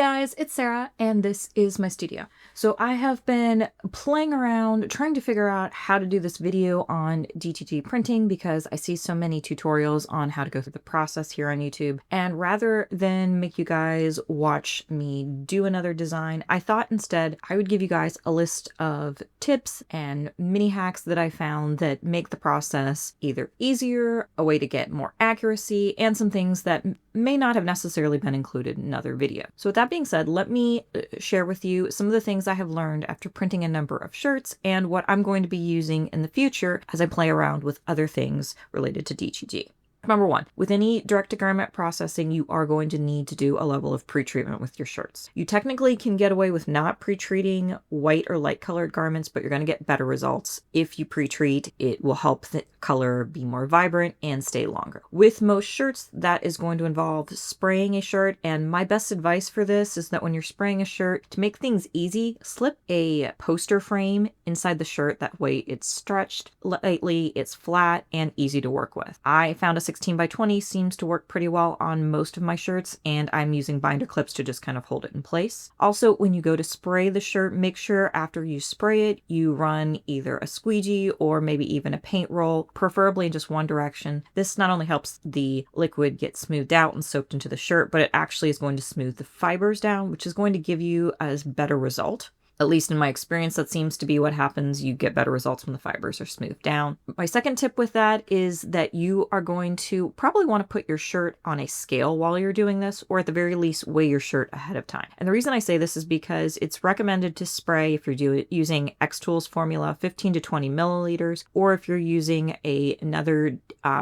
guys, it's Sarah, and this is my studio. So I have been playing around trying to figure out how to do this video on DTG printing because I see so many tutorials on how to go through the process here on YouTube. And rather than make you guys watch me do another design, I thought instead I would give you guys a list of tips and mini hacks that I found that make the process either easier, a way to get more accuracy, and some things that may not have necessarily been included in another video. So with that being said, let me share with you some of the things I have learned after printing a number of shirts and what I'm going to be using in the future as I play around with other things related to DTG. Number one, with any direct-to-garment processing, you are going to need to do a level of pre-treatment with your shirts. You technically can get away with not pre-treating white or light-colored garments, but you're going to get better results. If you pre-treat, it will help the color be more vibrant and stay longer. With most shirts, that is going to involve spraying a shirt, and my best advice for this is that when you're spraying a shirt, to make things easy, slip a poster frame inside the shirt. That way it's stretched lightly, it's flat, and easy to work with. I found a 16x20 seems to work pretty well on most of my shirts, and I'm using binder clips to just kind of hold it in place. Also, when you go to spray the shirt, make sure after you spray it, you run either a squeegee or maybe even a paint roll, preferably in just one direction. This not only helps the liquid get smoothed out and soaked into the shirt, but it actually is going to smooth the fibers down, which is going to give you a better result. At least in my experience, that seems to be what happens. You get better results when the fibers are smoothed down. My second tip with that is that you are going to probably want to put your shirt on a scale while you're doing this, or at the very least, weigh your shirt ahead of time. And the reason I say this is because it's recommended to spray if you're using xTool's formula 15 to 20 milliliters, or if you're using another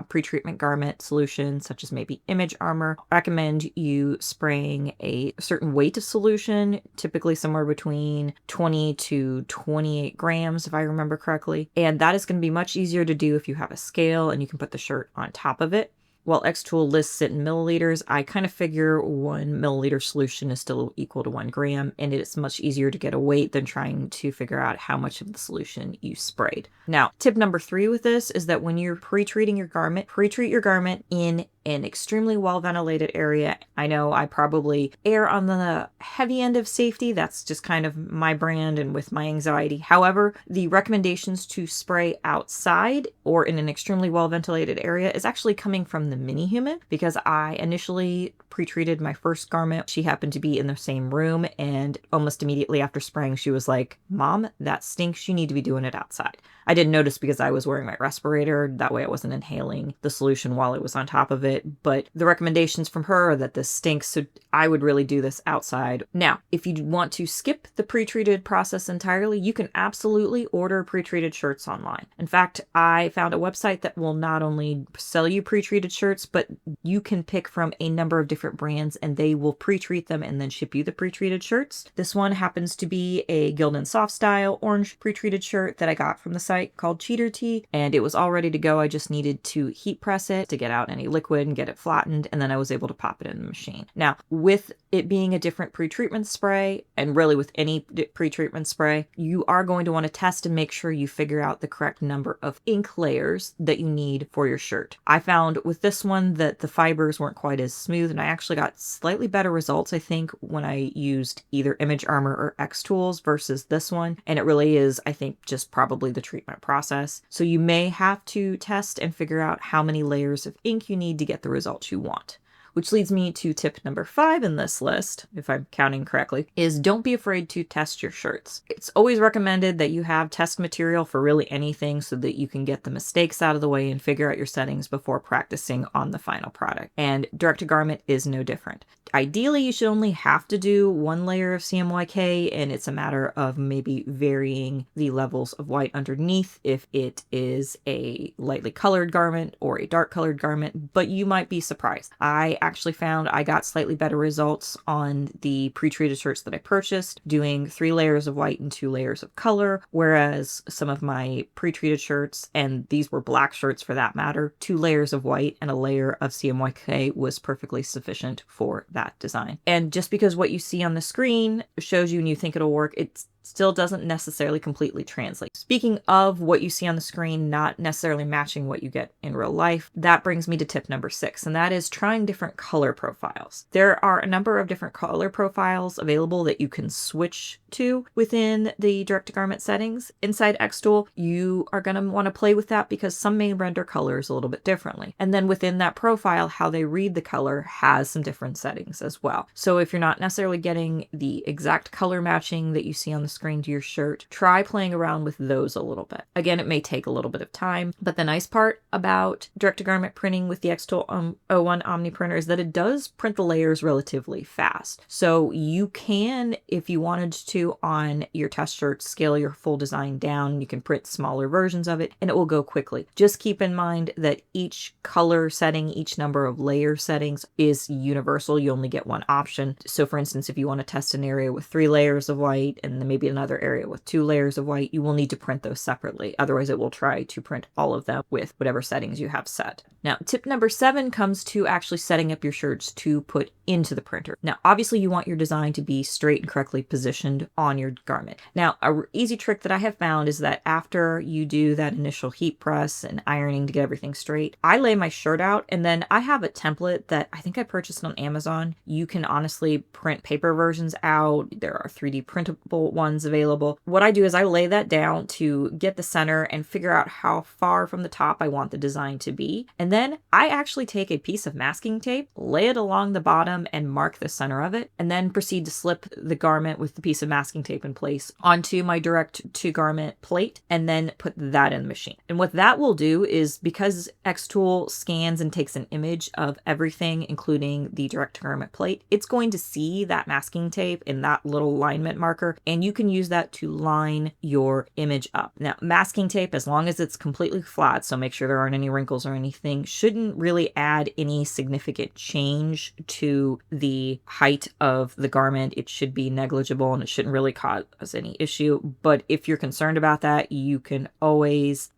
pre-treatment garment solution, such as maybe Image Armor, I recommend you spraying a certain weight of solution, typically somewhere between 20 to 28 grams, if I remember correctly. And that is going to be much easier to do if you have a scale and you can put the shirt on top of it. While xTool lists it in milliliters, I kind of figure 1 milliliter solution is still equal to 1 gram, and it's much easier to get a weight than trying to figure out how much of the solution you sprayed. Now, tip number 3 with this is that when you're pre-treating your garment, pre-treat your garment in an extremely well-ventilated area. I know I probably err on the heavy end of safety. That's just kind of my brand and with my anxiety. However, the recommendations to spray outside or in an extremely well-ventilated area is actually coming from the mini human, because I initially pre-treated my first garment. She happened to be in the same room, and almost immediately after spraying, she was like, "Mom, that stinks. You need to be doing it outside." I didn't notice because I was wearing my respirator. That way I wasn't inhaling the solution while it was on top of it. But the recommendations from her are that this stinks, so I would really do this outside. Now, if you want to skip the pre-treated process entirely, you can absolutely order pre-treated shirts online. In fact, I found a website that will not only sell you pre-treated shirts, but you can pick from a number of different brands and they will pre-treat them and then ship you the pre-treated shirts. This one happens to be a Gildan Soft Style orange pre-treated shirt that I got from the site called Cheater Tee, and it was all ready to go. I just needed to heat press it to get out any liquid and get it flattened, and then I was able to pop it in the machine. Now, with it being a different pre-treatment spray, and really with any pre-treatment spray, you are going to want to test and make sure you figure out the correct number of ink layers that you need for your shirt. I found with this one that the fibers weren't quite as smooth, and I actually got slightly better results, I think, when I used either Image Armor or xTools versus this one, and it really is, I think, just probably the treatment process. So you may have to test and figure out how many layers of ink you need to get the results you want. Which leads me to tip number 5 in this list, if I'm counting correctly, is don't be afraid to test your shirts. It's always recommended that you have test material for really anything so that you can get the mistakes out of the way and figure out your settings before practicing on the final product. And direct-to-garment is no different. Ideally, you should only have to do 1 layer of CMYK, and it's a matter of maybe varying the levels of white underneath if it is a lightly colored garment or a dark colored garment, but you might be surprised. I actually found I got slightly better results on the pre-treated shirts that I purchased, doing 3 layers of white and 2 layers of color, whereas some of my pre-treated shirts, and these were black shirts for that matter, 2 layers of white and a layer of CMYK was perfectly sufficient for that design. And just because what you see on the screen shows you and you think it'll work, it's still doesn't necessarily completely translate. Speaking of what you see on the screen not necessarily matching what you get in real life, that brings me to tip number 6, and that is trying different color profiles. There are a number of different color profiles available that you can switch to within the direct-to-garment settings. Inside xTool, you are going to want to play with that because some may render colors a little bit differently. And then within that profile, how they read the color has some different settings as well. So if you're not necessarily getting the exact color matching that you see on the screen to your shirt, try playing around with those a little bit. Again, it may take a little bit of time, but the nice part about direct-to-garment printing with the xTool O1 Omni Printer is that it does print the layers relatively fast. So you can, if you wanted to, on your test shirt, scale your full design down. You can print smaller versions of it and it will go quickly. Just keep in mind that each color setting, each number of layer settings is universal. You only get one option. So for instance, if you want to test an area with 3 layers of white and then maybe another area with 2 layers of white, you will need to print those separately. Otherwise, it will try to print all of them with whatever settings you have set. Now, tip number 7 comes to actually setting up your shirts to put into the printer. Now, obviously you want your design to be straight and correctly positioned on your garment. Now, an easy trick that I have found is that after you do that initial heat press and ironing to get everything straight, I lay my shirt out and then I have a template that I think I purchased on Amazon. You can honestly print paper versions out. There are 3D printable ones available. What I do is I lay that down to get the center and figure out how far from the top I want the design to be. And then I actually take a piece of masking tape, lay it along the bottom and mark the center of it, and then proceed to slip the garment with the piece of masking tape in place onto my direct to garment plate and then put that in the machine. And what that will do is, because xTool scans and takes an image of everything, including the direct to garment plate, it's going to see that masking tape in that little alignment marker, and you can use that to line your image up. Now, masking tape, as long as it's completely flat, so make sure there aren't any wrinkles or anything, shouldn't really add any significant change to the height of the garment. It should be negligible and it shouldn't really cause any issue. But if you're concerned about that, you can always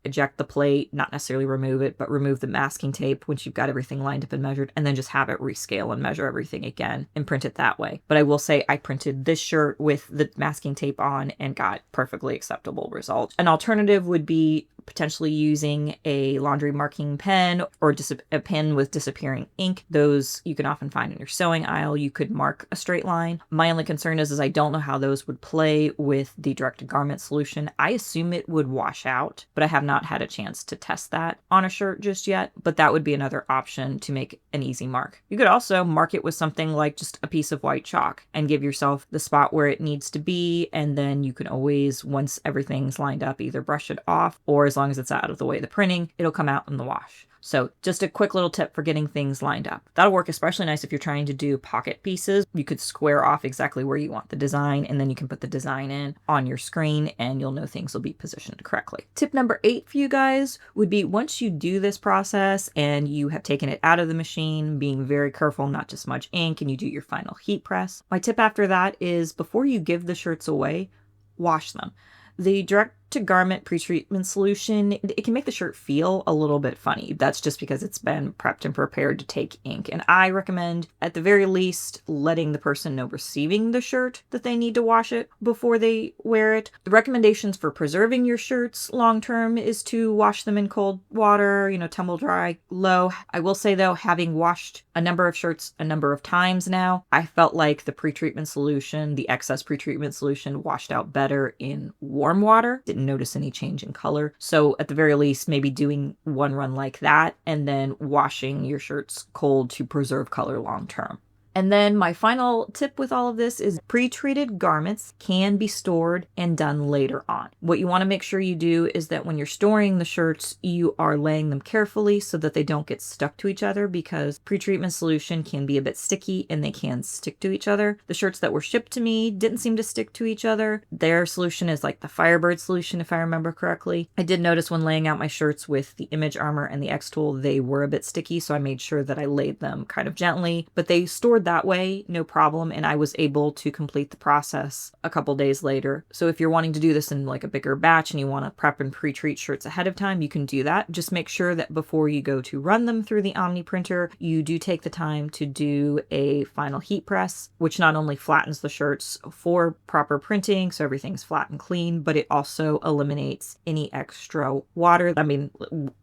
eject the plate, not necessarily remove it, but remove the masking tape once you've got everything lined up and measured, and then just have it rescale and measure everything again and print it that way. But I will say I printed this shirt with the masking tape on and got perfectly acceptable results. An alternative would be potentially using a laundry marking pen or just a pen with disappearing ink. Those you can often find in your sewing aisle. You could mark a straight line. My only concern is I don't know how those would play with the direct to garment solution. I assume it would wash out, but I have not had a chance to test that on a shirt just yet, but that would be another option to make an easy mark. You could also mark it with something like just a piece of white chalk and give yourself the spot where it needs to be, and then you can always, once everything's lined up, either brush it off, or as long as it's out of the way of the printing, it'll come out in the wash. So just a quick little tip for getting things lined up. That'll work especially nice if you're trying to do pocket pieces. You could square off exactly where you want the design, and then you can put the design in on your screen and you'll know things will be positioned correctly. Tip number 8 for you guys would be, once you do this process and you have taken it out of the machine, being very careful not to smudge ink, and you do your final heat press. My tip after that is, before you give the shirts away, wash them. The direct to garment pretreatment solution, it can make the shirt feel a little bit funny. That's just because it's been prepped and prepared to take ink. And I recommend, at the very least, letting the person know receiving the shirt that they need to wash it before they wear it. The recommendations for preserving your shirts long term is to wash them in cold water, tumble dry low. I will say though, having washed a number of shirts a number of times now, I felt like the pretreatment solution, the excess pretreatment solution, washed out better in warm water. Didn't notice any change in color. So at the very least, maybe doing one run like that and then washing your shirts cold to preserve color long term. And then my final tip with all of this is, pre-treated garments can be stored and done later on. What you want to make sure you do is that when you're storing the shirts, you are laying them carefully so that they don't get stuck to each other, because pre-treatment solution can be a bit sticky and they can stick to each other. The shirts that were shipped to me didn't seem to stick to each other. Their solution is like the Firebird solution, if I remember correctly. I did notice when laying out my shirts with the Image Armor and the xTool, they were a bit sticky, so I made sure that I laid them kind of gently, but they stored stored that way, no problem. And I was able to complete the process a couple days later. So if you're wanting to do this in like a bigger batch and you want to prep and pre-treat shirts ahead of time, you can do that. Just make sure that before you go to run them through the Omni printer, you do take the time to do a final heat press, which not only flattens the shirts for proper printing, so everything's flat and clean, but it also eliminates any extra water. I mean,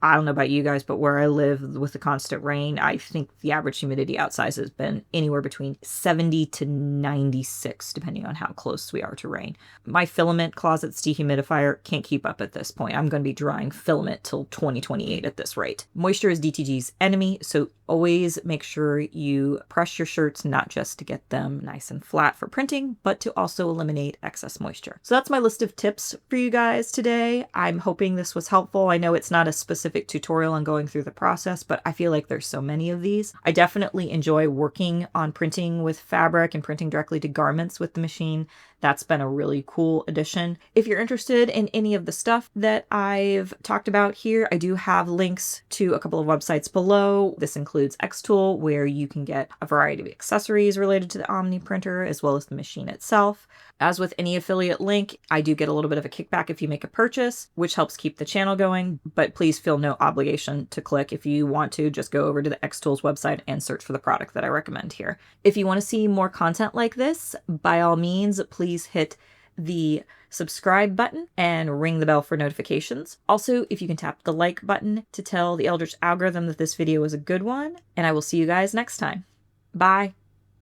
I don't know about you guys, but where I live with the constant rain, I think the average humidity outside has been anywhere between 70 to 96, depending on how close we are to rain. My filament closet's dehumidifier can't keep up at this point. I'm going to be drying filament till 2028 at this rate. Moisture is DTG's enemy, so always make sure you press your shirts not just to get them nice and flat for printing, but to also eliminate excess moisture. So that's my list of tips for you guys today. I'm hoping this was helpful. I know it's not a specific tutorial on going through the process, but I feel like there's so many of these. I definitely enjoy working on printing with fabric and printing directly to garments with the machine. That's been a really cool addition. If you're interested in any of the stuff that I've talked about here, I do have links to a couple of websites below. This includes xTool, where you can get a variety of accessories related to the Omni printer, as well as the machine itself. As with any affiliate link, I do get a little bit of a kickback if you make a purchase, which helps keep the channel going, but please feel no obligation to click. If you want to, just go over to the xTool's website and search for the product that I recommend here. If you want to see more content like this, by all means, please hit the subscribe button and ring the bell for notifications. Also, if you can tap the like button to tell the Eldritch algorithm that this video is a good one, and I will see you guys next time. Bye.